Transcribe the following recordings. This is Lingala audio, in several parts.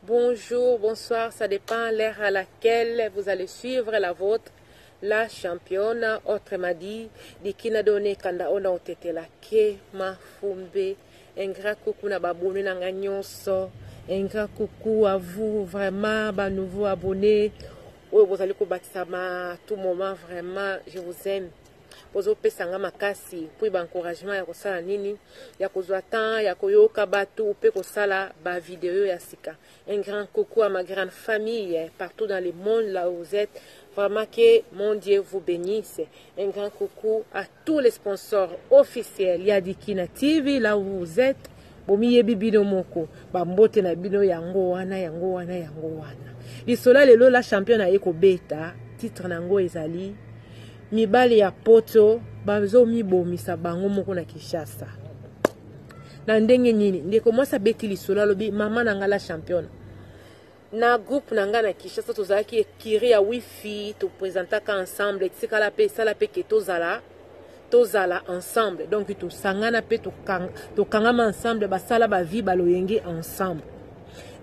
Bonjour, bonsoir, ça dépend l'heure à laquelle vous allez suivre la vôtre. La championne, autrement dit, de qui n'a donné kanda ona otete la ke ma fumbe. Un grand coucou na babonu na nganyonso. Un grand coucou à vous, vraiment, ba nouveau abonné. Oui, vous allez combattre à tout moment, vraiment, je vous aime. Pozo pesanga makasi pour encouragement ya kosala nini ya kozwa temps ya koyoka batu pe kosala ba vidéo ya sika. Un grand coucou à ma grande famille partout dans le monde là où vous êtes. Vraiment que mon Dieu vous bénisse. Un grand coucou à tous les sponsors officiels ya Dikina TV là où vous êtes. Bomiye bibino moko ba mbote na bino yango wana. Lisola lelo la championne eko beta titre nango ezali mibali ya poto bazo mibomisa bango moko na Kinshasa. Na ndenge nini ndeko mwasa beti lisola lobi mama nanga la championne. Na groupe nanga na Kinshasa tozalaki ekiri ya wifi to présentaka ensemble etikala pe sala pe ke tozala ensemble. Donc to sangana pe to kangama ensemble basala ba vie baloyenge ensemble.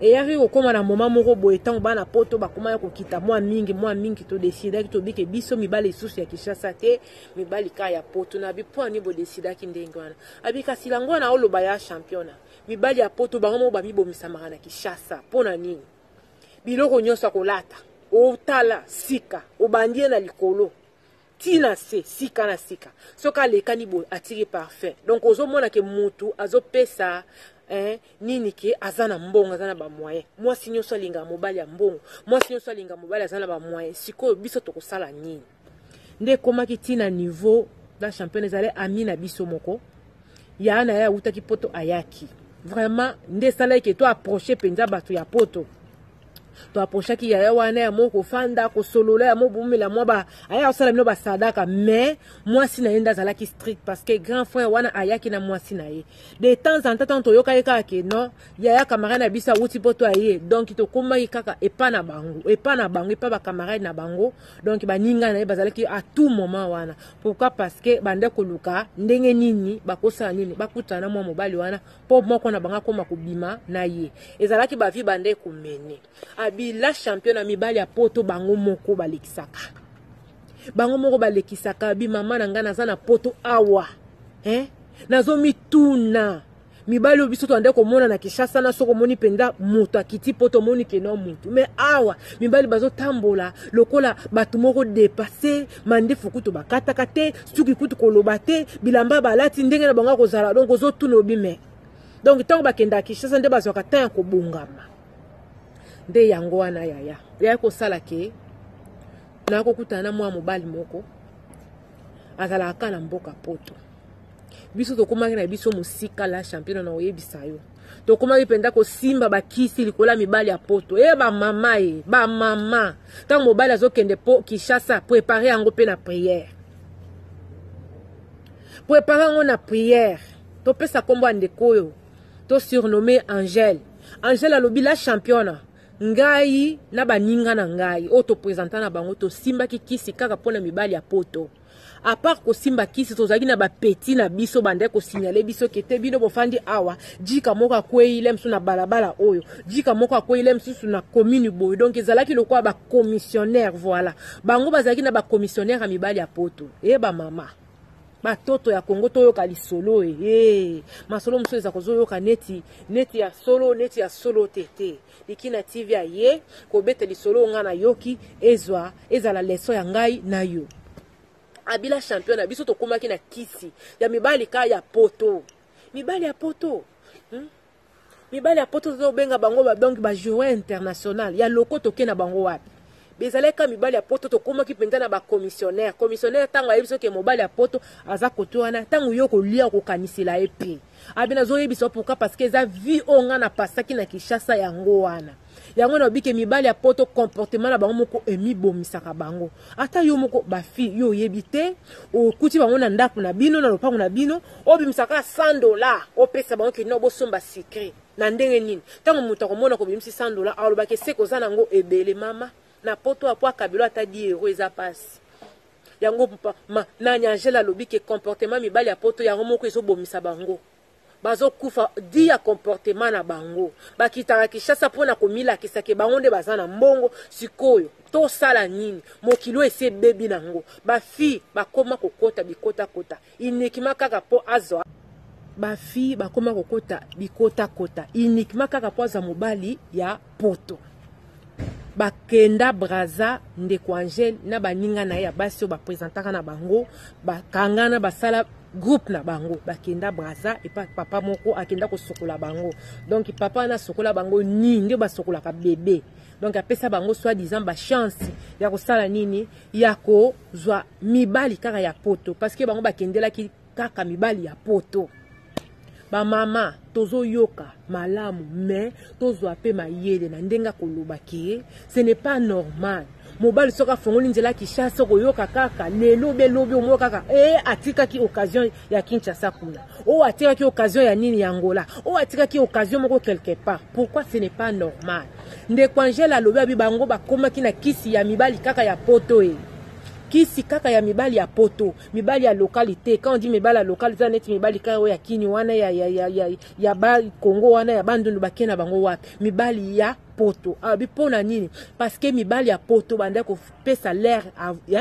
Et yari okoma na moment moko boye tango bana poto bakoma ya kokita mwa mingi to décider ki to bike biso mibali susu ya Kinshasa te mibali ka ya poto na bi point bo décider ki ndenge wana abika silango na oloba ya championnat mibali ya poto bango mo ba mibomisa maka na Kinshasa pona nini biloko nyoso kolata otala sika obandie na likolo tina se sika na sika soka lekani bo atiri parfait. Donc ozomona ke mutu azopesa nini ke azana mbongo azana ba moyen mwasi nyoso alinga mobali ya mbongo mwasi nyoso alinga mobali azana ba moyen sikoyo biso tokosala nini nde komaki tina niveau la championne ezale amina biso moko ya na ya utaki poto ayaki vraiment nde sala ke to approcher penza bato ya poto to approcher ki ya wana ya moko fanda ko solola ya mobumela mwa aya osala bino ba sadaka mais moi si naenda zalaki strict parce que grand frère wana ayaki na moi si na ye de temps en temps to yoka yeka ke non ya camarade na bisa wuti poto aye donc to koma kaka epa na bango epa ba camarade na bango donc ba ninga na ye bazalaki à tout moment wana. Pourquoi? Parce que bande ko luka ndenge nini bakosa nini bakutana mwa mobali wana po moko na banga koma kubima na ye ezalaki ba vi bande ko mene abi la championne mibali ya poto bango moko balekisaka bi mama nanga naza na poto awa nazo mituna mibali obiso to ande ko mona na Kinshasa na soko moni penda mutu akiti poto moni keno mutu mais awa mibali bazo tambola lokola batu moko dépasser mande fukutu bakata kate suki kutu koloba te bilamba balati ndenge na banga kozala donc ozo tuna obi mais donc tango bakenda Kinshasa nde bazo kata ko bungama nde yango wana ya ko sala ke na ko kutana mwa mobali moko azala kana mboka poto biso to komaki na biso musika la championne na oyebisa yo to komaki penda ko simba bakisi likola mibali ya poto ba mama tango mobali azokende po Kinshasa préparer yango pe na prière to pesa kombo ndeko yo to surnommé Angèle alobi la championne ngai na baninga na ngai auto présentant na bango to simba kisi kaka pona mibali ya poto à part ko simba kisi tozaki na ba petit na biso bande ko signaler biso kete bino bofandi awa jika moko akwei ile msu na balabala oyo jika moko akwei ile msu na commune boy donc ezalaki lokwa ba commissionnaire voilà bango bazaki na ba commissionnaire a mibali ya poto ba mama batoto ya Kongo toyoka lisolo masolo mso eza kozoyoka neti ya solo tete likina TV ya ye kobeta lisolo nga na yoki ezala leso ya ngai na yo abila champion na biso tokomaki na kisi ya mibali ka ya poto mibali ya poto zo benga bango donc ba joueur international ya loko toke na bango wapi bezaleka mibali ya poto tokomaki penza na ba commissionnaire tango ayebiso ke mobali ya poto aza koto wana tango yo kolia kokanisela epi abina zo yebiso pourquoi parce que eza vie onga na pasaki na Kinshasa yango wana yango na bike mibali ya poto comportement na bango moko emibomisaka bango ata yo moko ba fille yo yebite okuti bango na ndaku na bino na lopango na bino obimisaka $100 opesa bango ke no bosomba secret na ndenge nini tango muta komona ko bimisi $100 alobake seko za nango ebele mama na poto apwa kabilo ata 10 € eza pasi yango na nyangela lobi ke comportement mibali ya poto yango moko ezobomisa bango bazo kufa dia comportement na bango bakitaka Kinshasa pona komila kisake bango nde bazana mbongo sikoyo to sala nini mokilo ese bebi nango ba fi bakoma kokota bikota kota inikima kaka po azwa ba fi bakoma kokota bikota kota inikima kaka po za mobali ya poto bakenda braza ndeko Angel na baninga na ya basi ba presentaka na bango bakangana basala groupe na bango bakenda braza et papa moko akenda ko sokola bango donc papa na sokola bango ni nde ba sokola ka bébé donc apesa bango soit disant ba chance ya ko sala nini ya ko zwa mibali kaka ya poto parce que bango bakendela ki kaka mibali ya poto ba mama tozo yoka malamu mais tozo ape mayele na ndenga koloba ki ce n'est pas normal mobali soka fongoli nzela Kinshasa ko yoka kaka lelo belobi omo kaka atika ki occasion ya Kinshasa kuna atika ki occasion ya nini ya Angola atika ki occasion moko quelque part pourquoi ce n'est pas normal ndeko Angela lobi abi bango bakoma ki na kisi ya mibali kaka ya poto kisi kaka ya mibali ya poto mibali ya localité quand on dit mibali ya localité net mibali kaka ya kini wana ya ba Kongo wana ya bandundu bakena bango wapi mibali ya poto bipona nini parce que mibali ya poto banda ko pesa l'air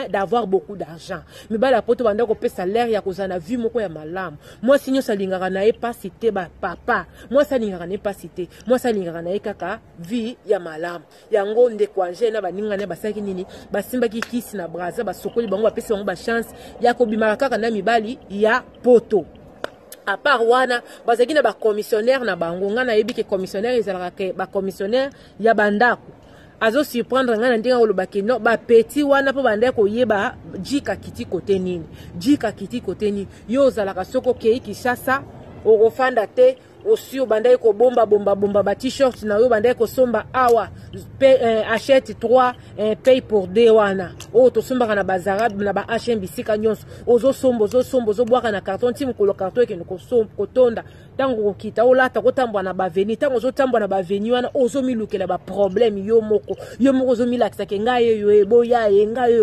d'avoir beaucoup d'argent mibali ya poto banda ko pesa l'air ya kozana vie moko ya malamu moi sinyo salingaka na pas cité ba papa moi salingaka na pas cité moi salingaka na kaka vie ya malamu yango ndeko Angel na baninga ne basaki nini basimba ki kisi na braza basokoli bango bapesa bango ba chance ya ko bimaka kaka na mibali ya poto à part wana bazaki na ba commissionnaire na bango nga na yebi ke commissionnaire ezalaka ke ba commissionnaire ya bandako azo surprendre nga na ndinga olobaki no ba petit wana po bandako yeba jika kiti kote nini yo zalaka soko ke Kinshasa okofanda te osio bandai ko bomba ba t-shirt na yo bandai ko somba awa achète 3 paye pour 2 wana to somba na bazarab na ba HM bisika nyonso ozo bwaka na carton tim ko lo carton ke ko tonda tango kokita olata ko tambwa na ba veni tango ozo tambwa na ba veni wana ozo milukela ba problème yo moko ozo milakisa ke ngaye yo eboya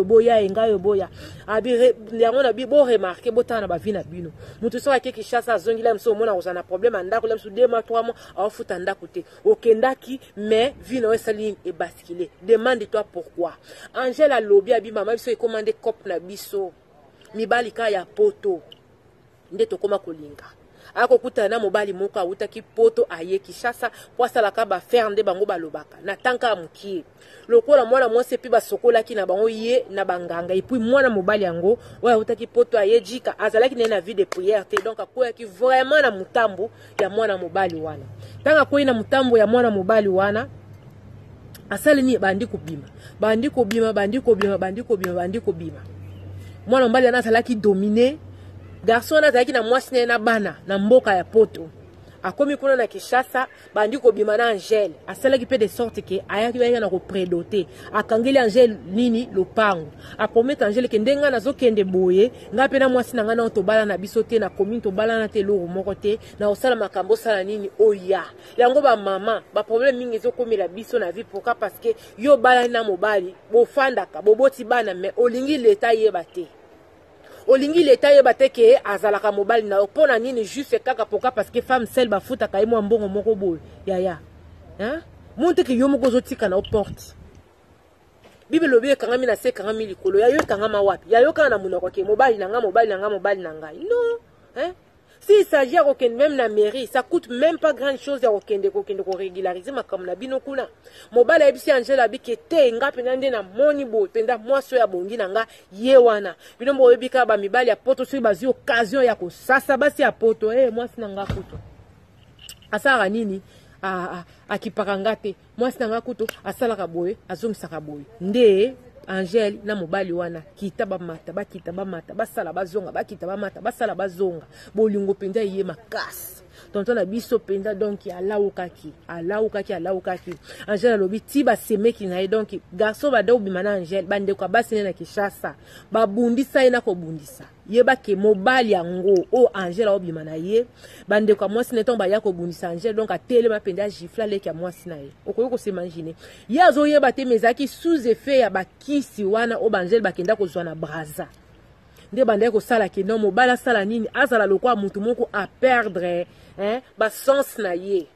boya abi yango na bi bo remarquer botana ba vina bino mutu so ake Kinshasa zongila mso mona ozana problème andako su 2 mois 3 mois afuta ndako te okendaki mais vino esali e basculer demande-toi pourquoi Angela lobi abi mama biso e commandé cop na biso mibali ka ya poto nde to koma kolinga akokuta na mobali moko awutaki poto aye Kinshasa po asalaka ba faire nde bango balobaka na tanka mukie lokola mwana mwasi pi basokola ki na bango ye na banganga et puis mwana mobali yango oya awutaki poto aye jika azalaki na vie de prière te donc akoya ki vraiment na mutambo ya mwana mobali wana tanga koyi na mutambo ya mwana mobali wana asali ni bandi kobima mwana mobali ana asalaki dominer garçon na zaki na mwasi na bana na mboka ya poto akomi kuna na Kinshasa bandi ko bima na Angel asalaki pe de sorte que ayaki ba na ko prédoter akangeli Angel nini lopango apromettre Angel ke ndenga na zokende boye ngape na mwasi na ngana to bala na biso te na commune to bala na te loro moko te na osala makambo sala nini oya yango ba mama ba problème mingi ezokomela biso na vie pourquoi parce que yo bala na mobali bofandaka boboti bana mais olingi leta yeba te olingi leta yeba te ke azalaka mobali na pona nini juste kaka poka parce que femme seule bafuta ka mo mbongo moko boy yaya hein monte ke yo moko zotika na porte bible lobi kangami na se kangami likolo ya yo kangama wapi ya yo kana na munoko ke mobali na ngai non hein. Si il s'agit de même na mairie, ça coûte même pas grand chose de régulariser ma comme na bino kuna. Mobile ebisi Angela bi kete nga penande na moni bo penda mwaso ya bongi nanga yewana. Bino mo ebika ba mibali ya poto so bazi occasion ya ko sasa basi ya poto mwasi nanga kuto. Asara nini? Akipakanga te. Mwasi nanga kuto asala ka boye, azongisaka boye. Nde Angel na mobali wana kita ba mata basala bazonga bakita ba mata basala bazonga bolingo penda ye makasi tonton na biso penda donc alaukaki Angel alobi ti ba semeki na ye donc garçon ba do bimana Angel bande kwa basi na Kishasa babundisa ina ko bundisa yeba ke mobali yango o Angel obimana ye bande kwa mwasi neton ba ya ko bundisa Angel donc atele ma penda gifla leki ya mwasi na ye okoyo ko s'imaginer yazo yeba te mezaki sous effet ya bakisi wana o Angel bakenda ko zwana braza nde bande ko sala ke non mobala sala nini azala lokwa mutu moko a perdre hein ba sens na ye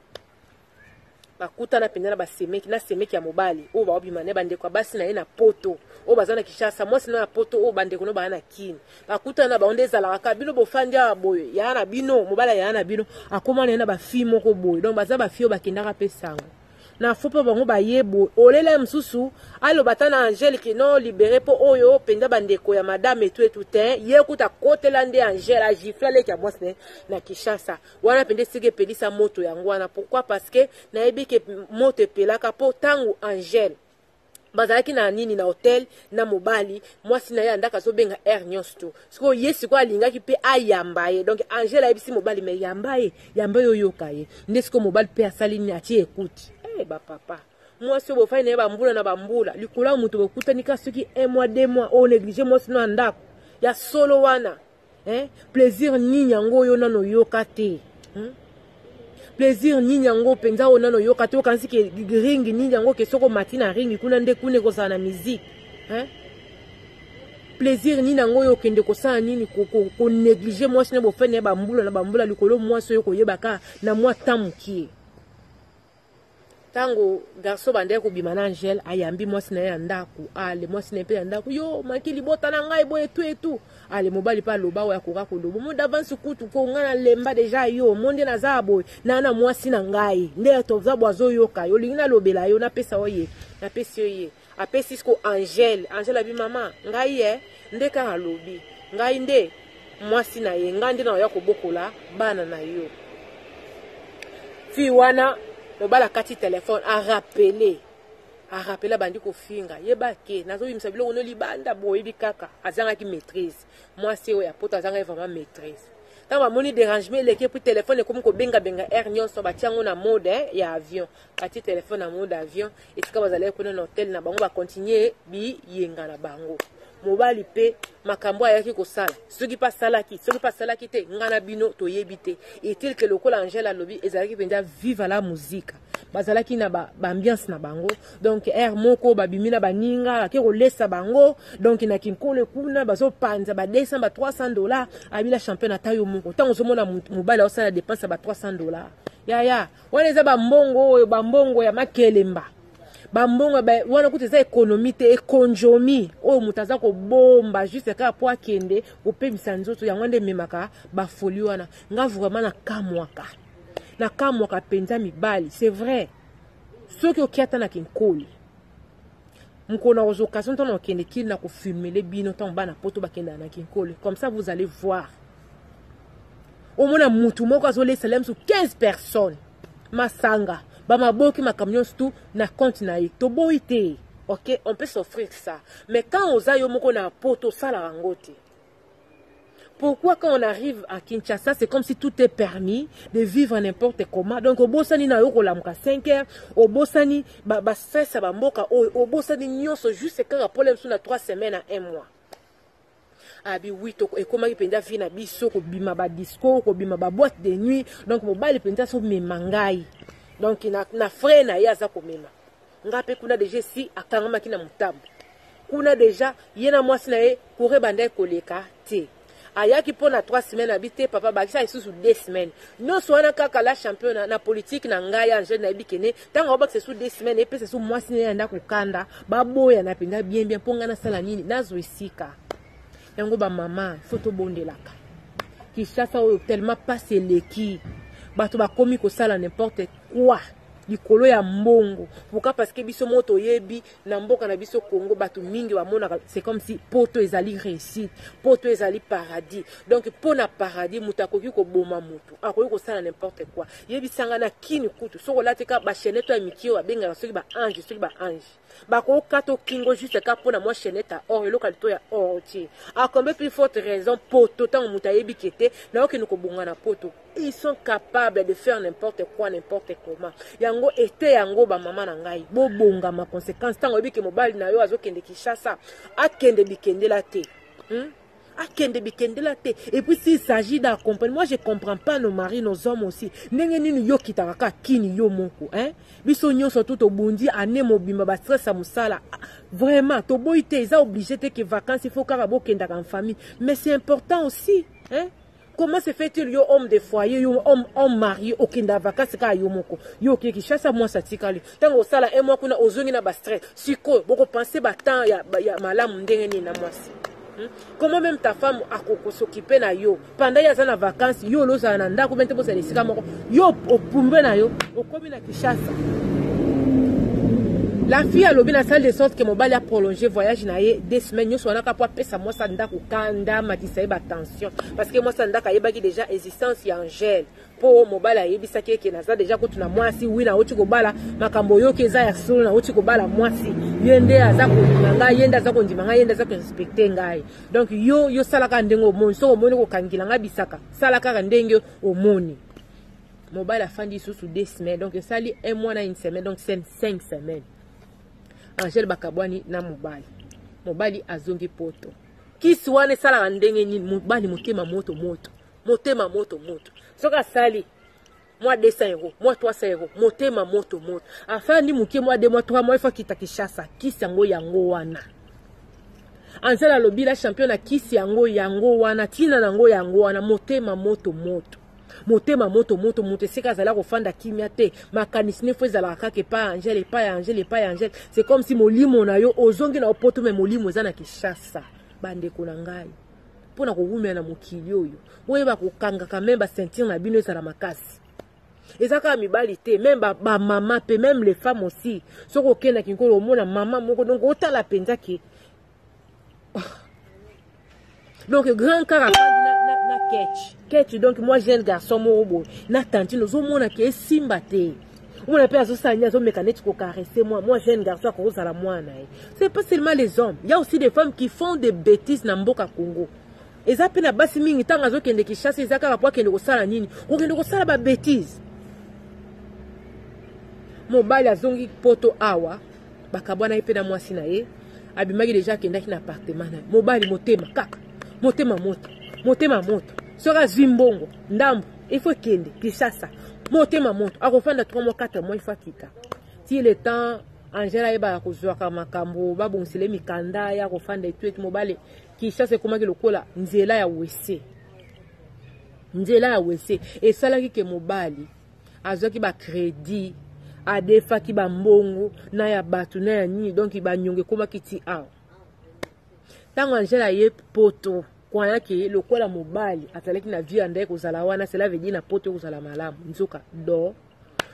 bakuta na penda na basemeki na semeki ya mobali o ba obimane bande kwa basi na ye na poto o bazana Kishasa mwasi na poto o bande kono ba na kini bakuta na baonde zala ka bino bofandi ya boye ya na bino mobala ya na bino akoma na ba fi moko boye donc baza ba fi o bakenda ka pesango na fopo bango ba yebo olela msusu alo batana Angel ki non libéré po oyo penda bandeko ya madame et tout ye kuta kote lande Angel a gifla le kia mwasi na Kishasa wana pende sige pelisa moto yango wana pourquoi parce que na yebi ke moto pelaka po tangu Angel bazalaki na nini na hotel na mobali mwasi na ye andaka so benga air nyonso siko yesi kwa alingaki pe ayamba ye donc Angel ayebisi mobali me yamba yo yoka ye ndesiko mobali pe asali ni ati écoute ba papa moi si bo fa na bambula na bambula likula mutu bokutani ka soki 1 mois 2 mois o négliger moi sino ndako ya solo wana plaisir nini yango yo nano yokate plaisir nini yango penza o nano yokate okansi ke ring nini yango ke soko matina ring kuna nde kune ko sana musique plaisir nini yango yo kende ko sana nini ko négliger moi sino bo fa na bambula likolo moi so yo ko yebaka na moi tamukie tango garçon bande ko bimana Angel ayambi mwasi na ya ndaku ale mwasi na pe ya ndaku yo makili bota na ngai boye tout ale mobali pa loba ya koka ko lobo mo d'avance kutu ko ngana lemba deja yo monde na za boye na mwasi na ngai nde to za boazo yo ka yo lingina lobela yo na pesa oye na pesi oye apesi ko Angel abi mama ngai nde ka alobi ngai nde mwasi na ye ngandi na ya ko bokola bana na yo fi wana mobala kati téléphone a rappeler bandi ko finga yeba ke nazo bimisa bilo ono libanda boye bikaka azanga ki maîtrise moi c'est oya poto azanga vraiment maîtrise tant ba moni dérangement leke puis téléphone comme ko benga air nyonso ba tiango na mode ya avion kati téléphone na mode avion et tika bazala ko na hôtel na bango ba continuer bi yenga na bango mobali pe makambo ayaki ko sala soki pa salaki te ngana bino to yebite et tel que lokola Angela lobi ezalaki penda vive la musique bazalaki na ba ambiance na bango donc air moko babimina baninga ke ko lesa bango donc na kinkole kuna bazo panza ba $200 ba $300 abila champion tayo moko tango zomona mobali osala dépense ba $300 ya wana ba mbongo ya makelemba bambongo wana kuteza économie te ekonjomi o mutaza ko bomba juste ka po akende opemisa nzoto yango nde memaka ba folie wana nga vraiment na kamwaka penza mibali c'est vrai ceux qui okiata na kinkoli mukona aux occasions ton okende kili na ko filmer les bino ton bana poto bakenda na kinkoli comme ça vous allez voir au mona mutu moko azole salem sur 15 personnes masanga Bama boki ma camion tout na compte na ye to boité. OK, on peut s'offrir ça. Mais quand on a yo moko na poto ça la rangote. Pourquoi quand on arrive à Kinshasa, c'est comme si tout est permis de vivre n'importe comment. Donc au bosani na yo ko lamuka 5 heures, au bosani ba stress ba mboka au bosani nyonso juste quand la problème sur na 3 semaines à 1 mois. Abi oui to e koma ki penda fi na biso ko bima ba disco, ko bima ba boîte de nuit. Donc mobile penda so me mangai. Donc na frère na yaza komema ngape kuna déjà si akangama kina mutambo kuna déjà yena mwasi na ye kure banda koleka te ayaki pona 3 semaines habité papa bakisa isusu 2 semaines non soana kaka la champion na politique na ngai Angèle na bikene tanga obakse sous 2 semaines et puis sous mois sine nda kokanda baboya na pinda bien bien ponga na sala nini nazo esika yango ba mama photo bondelaka Kinshasa oyo tellement passe leki bato bakomi ko sala n'importe quoi likolo ya mbongo pourquoi parce que biso moto yebi na mboka na biso Congo bato mingi wa mona c'est comme si poto ezali réussite poto ezali paradis donc pona paradis mutakoki ko boma moto akoki ko sala n'importe quoi yebi sanga na kini kutu soko lateka ba chenette ya mikio abenga soki ba ange bako kato kingo juste ka pona moi chenette or eloko lito ya or ti a combien plus forte raison poto tant muta yebi kete na oki ko bonga na poto ils sont capables de faire n'importe quoi n'importe comment yango ete yango ba mama na ngai bo bonga ma conséquence tango biki mobali na yo azokende Kinshasa akende bikende la te akende bikende la te et puis s'il s'agit d'accompagner moi je comprends pas nos maris nos hommes aussi ndenge nini yo kitaka kini yo moko biso nyonso tout obundi ane mobimba ba stress musala vraiment to boité ils ont obligé te que vacances il faut karabo kenda en famille mais c'est important aussi comment se fait-il yo homme de foyer yo homme marié okenda vacances ka yo moko yo ki Kinshasa moi satikali tango sala et moi kuna ozongi na ba stress siko boko penser ba temps ya malamu ndenge ni na mwasi comment même ta femme a s'occuper na yo pendant ya za na vacances yo lo za na ndako bente bo sa lesika moko yo opumbe na yo okomi na Kinshasa. La fille a lobby na salle de sorte que mobali a prolongé voyage na ye 2 semaines yo sona ka po pesa moi sa ndako kanda matisa ba tension parce que moi sa ndaka yebaki déjà existence ya Angèle po mobali ayebisa ke na za déjà ko tuna mwasi wi na oti ko bala makambo yo ke za ya solo na oti ko bala mwasi yende aza ko nganga yenda za ko ndimanga yenda za ko respecter ngai donc yo sala ka ndengo omoni so omoni ko kangila nga bisaka sala ka ndenge omoni mobali a fandi sous 2 semaines donc sali 1 mois na 1 semaine donc c'est 5 semaines. Angèle bakabwani na mobali azongi poto kisi wane sala ndenge nini mobali motema moto soka sali moi 200 euros moi 300 euros motema moto afin ni muke moi 2 mois 3 mois il faut kita Kinshasa kisi yango wana Angèle alobi la championne kisi yango wana tina nango yango wana motema moto motema moto seka zala kofanda kimia te makanisi ne fo zala kaka pa Angèle c'est comme si molimo na yo ozongi na opoto me molimo za na Kinshasa bande ko na ngai pona ko wumia na mokili oyo oyeba ko kanga ka memba sentir na bino za makasi ezaka mibali te même ba mama pe même les femmes aussi soko kena kinkolo mona mama moko donc otala penza ki donc grand caractère na ketch donc moi jeune garçon mo na tantine zo mona ke simba te on a perdu ça nya zo mécanique ko caresser moi jeune garçon ko za la mwana c'est pas seulement les hommes il y a aussi des femmes qui font des bêtises na mboka Congo ezape na basi mingi tanga zo kende Kinshasa ezaka rapport kende ko sala nini ko kende ko sala ba bêtises mobali azongi poto awa bakabwana ipe na mwasi na ye abimaki déjà kenda ki na appartement na mobali motema kaka motema moto sera zimbongo ndambo il faut kende Kinshasa motema moto akofanda 3 mois 4 mois il faut kita si le temps Angèle eba kozwaka makambo babonsele mikanda ya kofanda etu mobali Kinshasa komaki lokola nzela ya wese esalaki ke mobali azwaki ba crédit adefaki ba mbongo na ya batu na ya nini donc ba nyonge komaki ti awa tango Angèle ye poto kwa yake lokola mobali ataleki na vie andaye kozala wana cela veut dire na poto kozala malamu nzoka do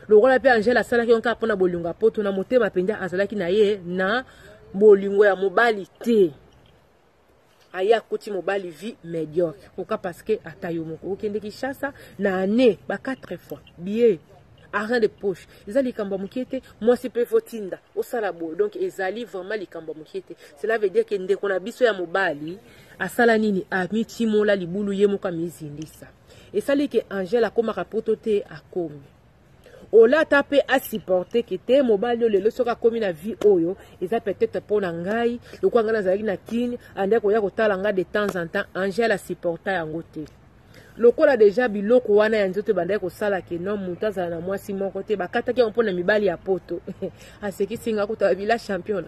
lokola pe Angèle asalaki onka pona bolunga poto na motema penda azalaki na ye na bolingo ya mobali te aya koti mobali vie médiocre pourquoi parce que atayo moko okende Kinshasa na année ba 4 fois billet argent de poche ezali kamba mukete moi c'est peu fotinda au salabo donc ezali vraiment likamba mukete cela veut dire que ndeko na biso ya mobali asala nini amiti mola libulu ye moka mizindisa esali ke Angèle akoma kapoto te akomi ola tape a supporter que te mobali lelo soka komi na vie oyo eza peut-être pona ngai lokwa ngana zalaki na kini ande ko ya kotala nga de temps en temps Angèle a supporter yango te lokola déjà biloko wana ya nzoto bandai ko sala ke non mutaza na mwasi moko te bakata ke mpona mibali ya poto aseki singa kuta bila champion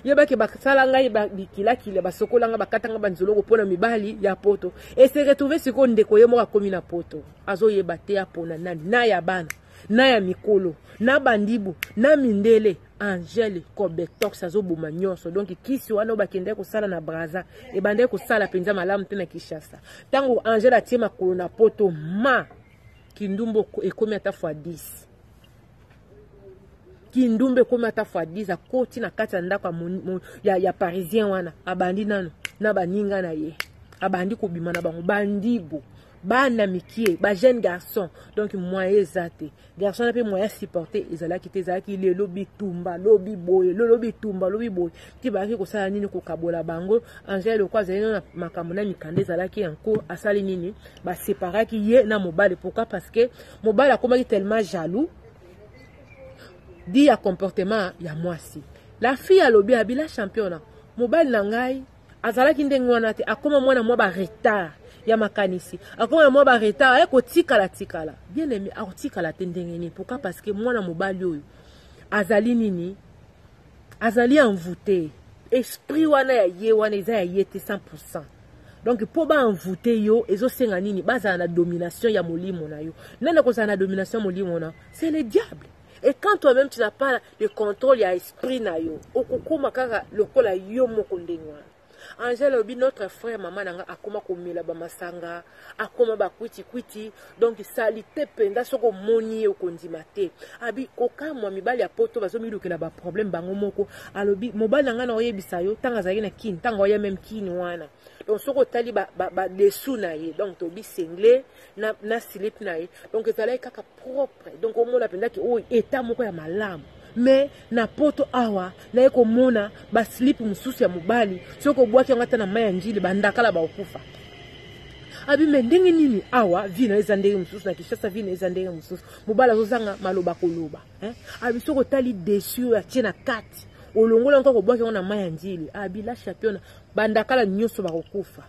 yeba ke basala ngai bikila kile basokola nga bakata nga banzolo ko pona mibali ya poto et se retrouver siko ndeko ye moka komi na poto azo yeba te ya pona nani na ya bana na ya mikolo na bandibu na mindele Angèle Kobetox azoboma nyonso donc kisi wana bakende ko sala na Braza e bande ko sala penza malamu te na Kinshasa tango Angèle atie makolo na poto ma kindumbo ekomi ata fois 10 kindumbe ekomi ata fois 10 akoti na kati ya ndako ya parisien wana abandi nano na baninga na ye abandi kobima na bango bandibu bana mikie ba jeune garçon donc moyen ezate garçon na pe moyen supporter ezala kite ezala ki le lobi tumba lobi boye lobi tumba lobi boye ti ba ki ko sala nini ko kabola bango Angèle ko azali na makambo na mikande ezala ki encore asali nini ba séparer ki ye na mobile pourquoi parce que mobile akomaki tellement jaloux dit ya comportement ya mwasi la fille alobi abila championnat mobile na ngai azala ki ndenge wana te akoma mwana mwa ba retard ya makanisi akoma mwa ba retard eko tikala bien aimé akotikala te ndenge ni pourquoi parce que mwana mobali oyo azali nini azali envoûté esprit wana ya ye wana eza ya ye te 100%. Donc pour ba envoûté yo ezosenga nini baza na domination ya molimo na yo nana ko na domination molimo na c'est le diable. Et quand toi-même tu n'as pas le contrôle ya esprit na yo okokoma kaka lokola yo moko ndenge wana Angèle obi notre frère maman nanga akoma komela ba masanga akoma ba kwiti donc salité penda soko moni okondima te abi kokamwa mibali ya poto bazomilukela ba problème bango moko alobi mobali nanga na oyebisa yo tanga zaki na kin tanga oya même kin wana donc soko tali ba dessous na ye donc tobi singlé na slip na ye donc ezala kaka propre donc omona penda ki o état moko ya malamu mais na poto awa na eko mona ba slip mususu ya mobali soko bwaki ngata na maya njili bandakala ba okufa abi mendenge nini awa vino ezandenge mususu na Kinshasa vino ezandenge mususu mobala zozanga maloba koloba abi soko tali dessus ya tina kati olongola nkoko bwaki ngona maya njili abi la champion bandakala nyoso ba okufa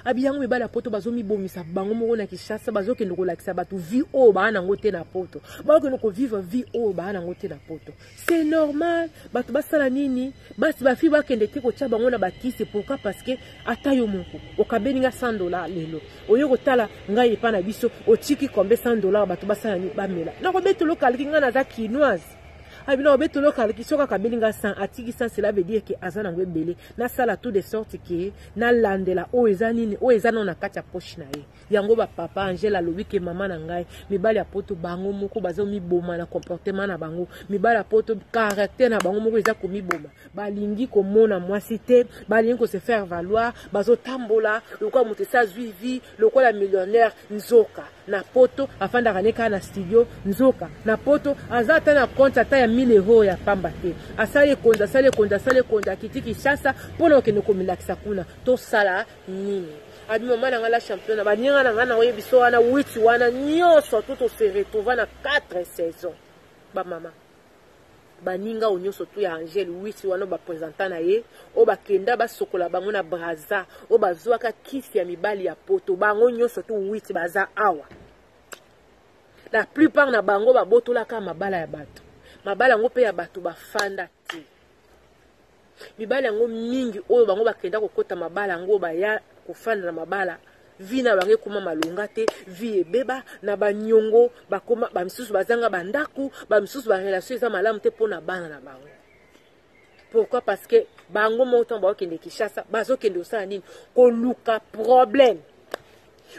abi yango mibali ya poto bazomi bomisa bango moko na Kinshasa bazokende kolakisa batu vie o bana ngote na poto bazokende ko vivre vie o bana ngote na poto c'est normal batu basala nini basi ba fi bakende te ko tia bango na bakisi pourquoi parce que ata yo moko okabeninga $100 lelo oyo kotala ngai epa na biso otiki kombe $100 batu basala ni bamela na ko beto local kinga na za kinoise abina beto local ki soka kabelinga 100 atiki 100 cela veut dire que azana ngwebele na sala tout de sorte que na landela o ezanini o ezana na kati ya poche na ye yango ba papa Angèle alobi ke mama na ngai mibali ya poto bango moko bazomi boma na comportement na bango mibali ya poto caractère na bango moko eza komi boma balingi ko mona mwasi te balingi ko se faire valoir bazotambola lokwa mutesa zuivi lokwa millionnaire nzoka na poto afanda kaneka na studio nzoka na poto azata na compte ata ya 1000 € ya pamba te asale konda kiti Kinshasa pona okende komilakisa kuna to sala nini abi mama na ngala champion ba ninga na ngana oye biso wana witi wana nyoso tout se retrouver na 4 saisons ba mama baninga onyoso tu ya Angèle witi wana ba présentant na ye o bakenda basokola bango na Braza o bazwaka kisi ya mibali ya poto bango nyoso tu witi baza awa la plupart na bango babotolaka mabala ya bato mabala yango pe ya bato bafanda te mibala yango mingi oyo bango bakenda kokota mabala yango baya kofanda na mabala vina bange kuma malonga te vie ebeba na banyongo bakoma bamisusu bazanga bandaku bamisusu ba relation eza malamu te pona bana na bango pourquoi parce que bango moto bakende Kinshasa bazokende osala nini koluka problème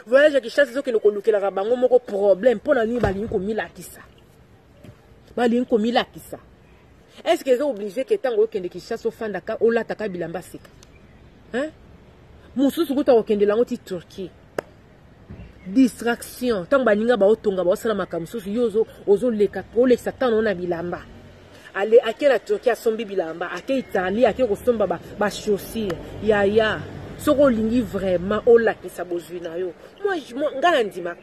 voyage à Kinshasa zokende kolukela bango moko problème pona nini balingi komilakisa est-ce que c'est obligé que tango okende Kinshasa ofanda ka olataka bilamba sika hein mususu kuta okende lango ti Turquie distraction tango baninga baotonga baosala makamususu yozo ozoleka olekisa tano na bilamba ale akela Turquie asombi bilamba ake Italie ake kosomba ba chaussures ya soko lingi vraiment olakisa bozwi na yo ngana ndima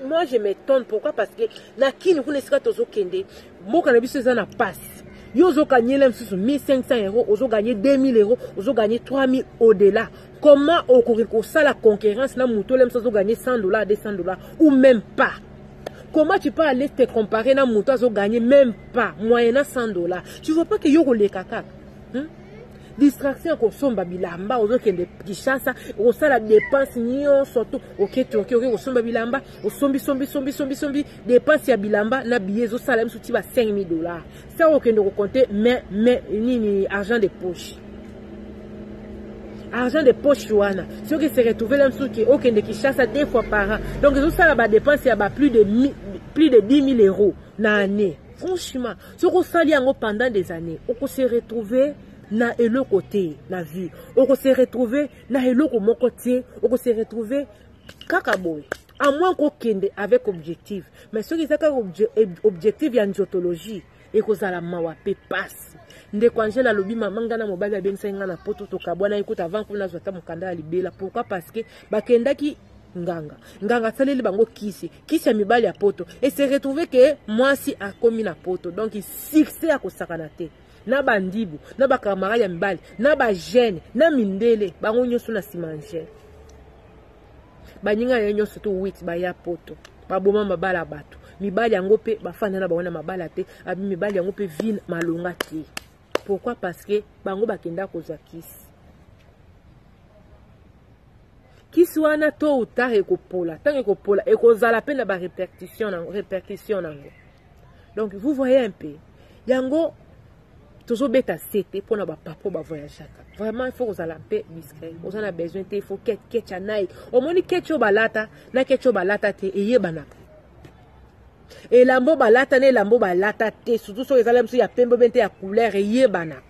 moi je m'étonne pourquoi parce que na kini kuna sika tozo kende mboka na biso eza na passe Yo ozo gagner 1500 euros, ozo gagner 2000 euros, ozo gagner 3000 au-delà. Comment on ça la concurrence na muto lem ozo gagner 100 $, 200 $, ou même pas? Comment tu peux aller te comparer na muto ozo gagner même pas moyennant 100 $? Tu vois pas que yo le kaka? Distraction ko somba bilamba ozo kende Kinshasa o sala dépense nyo surtout OK ko somba bilamba o sombi dépense ya bilamba na billet zo sala msuti ba 5000 $. Ça o kende ko compter mais nini argent de poche. Argent de poche wana. Ceux qui se retrouvent là msuki o kende Kinshasa 2 fois par an. Donc zo sala ba dépense ya ba plus de 10 000 euros na année. Franchement, ce qu'on sali yango pendant des années, on se retrouver na elo côté na vie, on se retrouver na elo mon côté, on se retrouver kakaboy à moins qu'on kende avec objectif, mais ce qui est objectif ya nzotologie et ko zala mawape passe nde kwanje la lobi mamanga na mobali ya bensenga na poto to kabwana ikuta avant kuna zota mukanda ya libela. Pourquoi? Parce que bakendaki nganga saleli bango kisi ya mibali ya poto et se retrouver que moi si a commis na poto, donc il succès à kosakana te na bandibu na bakamara ya mibali na ba jeune na mindele bango nyoso na simanje baninga ya nyoso to 8 ba ya poto baboma mabala bato mibali yango pe bafana na baona mabala te abi mibali yango pe vin malonga te. Pourquoi? Parce que bango bakenda kozwa kisi wana to ou tard ekopola tant ekopola ekozala pe na ba répercussion nango. Donc vous voyez un peu yango toujours bêta c'était pour na ba papa ba voyager. Vraiment il faut que la paix discret. On a besoin il faut ketcha nai. Au moins ketcho balata na ketcho balata te eyebana. Et lambo balata ne lambo balata te surtout so ezala mso ya pembe bente ya couleur eyebana.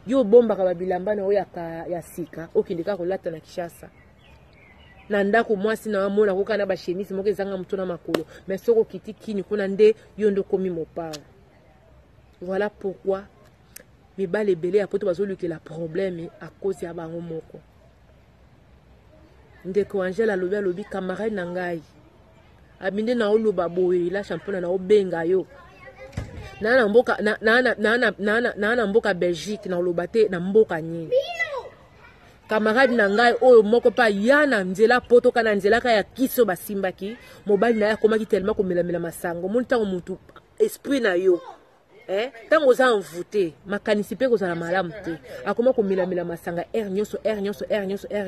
Yo bomba ka bilamba na oya ya sika okindika ko lata na Kinshasa. Na ndako mwasi na mona ko kana ba chemise moko ezanga mutuna makolo mais soko kiti kini kuna nde yo ndo komi mopao. Voilà pourquoi mibale belé apoto bazoluki la problème à cause ya bango moko. Ndeko Angela lobi camarade na ngai abinde na oloba boye la championnat na obenga yo na mboka Belgique na olobate na mboka nyini camarade na ngai oyo moko pa yana nzela poto kana nzela ka ya kiso basimbaki mobali na ya komaki tellement ko melamela masango mon tango mutu esprit na yo tango za envoûté makanisi pe kozala malamu te akoma ko melamela masanga air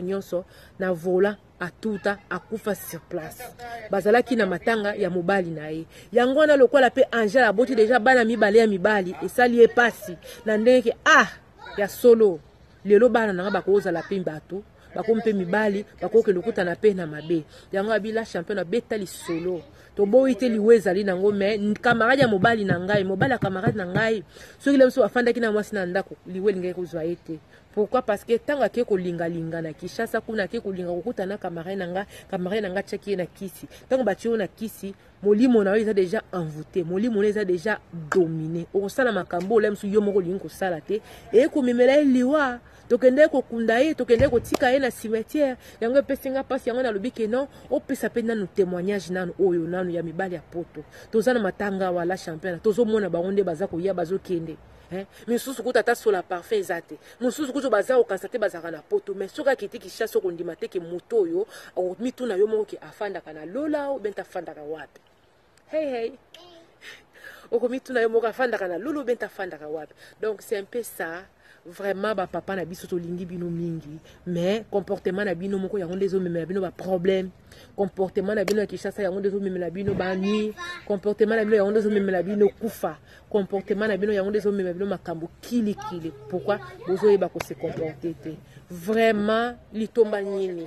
nyonso na vola atuta akufa sur place bazalaki na matanga ya mobali na ye yango na lokola pe Angela aboti déjà bana mibale ya mibali esali epasi na ndenge ya solo lelo bana na bakozala pe bato bakompe mibali bakoke lokuta na pe na mabe yango abila champion betali solo to boite liweza li nango mais camarade ya mobali na ngai mobali camarade na ngai soki lemso afandaki na mwasi na ndako liwe lingai kozwa ete. Pourquoi? Parce que tant que ko linga na Kinshasa kuna ke ko linga kokuta na camarade na nga tchaki na kisi tant ba na kisi molimo na eza déjà envoûté molimo eza déjà dominé o sala makambo lemso yo moko lingo sala te e ko memela liwa tokende ko kundaye tokende ko tika na cimetière yango pesinga pasi yango na lobike non o pesa pe nanu témoignage nanu oyo nanu ya mibali ya poto tozana matanga wala championnat tozo mona baonde bazako ya bazokende misusu kuta ta sur la parfait ezate misusu kuto baza o constater bazaka na poto mais soka kiti Kinshasa ko ndima te ke moto yo o mituna yo moko ke afanda kana lola o benta fanda ka wapi hey o ko mituna yo moko afanda kana lolo benta fanda ka wapi. Donc c'est un peu ça. Vraiment ba papa na biso to lingi bino mingi mais comportement na bino moko yango ndezo memela bino ba problème comportement na bino ya Kinshasa yango ndezo memela bino ba nuit comportement na bino yango ndezo memela bino kufa comportement na bino yango ndezo memela bino makambo kili. Pourquoi bozo yeba ko se comporter te vraiment litomba nini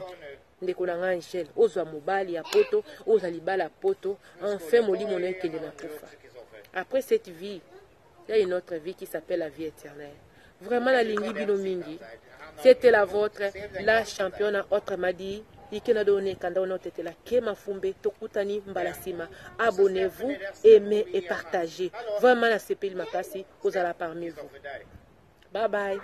ndeko na Angel ozwa mobali ya poto oza libala poto enfin molimo na ekende na kufa. Après cette vie il y a une autre vie qui s'appelle la vie éternelle. Vraiment la lingi bino mingi. C'était la vôtre, la championne autre m'a dit. Ikena donné quand on était la Kema Fumbe, Tokutani Mbalasima. Abonnez-vous, aimez et partagez. Vraiment la CPL Makasi, vous allez parmi vous. Bye bye.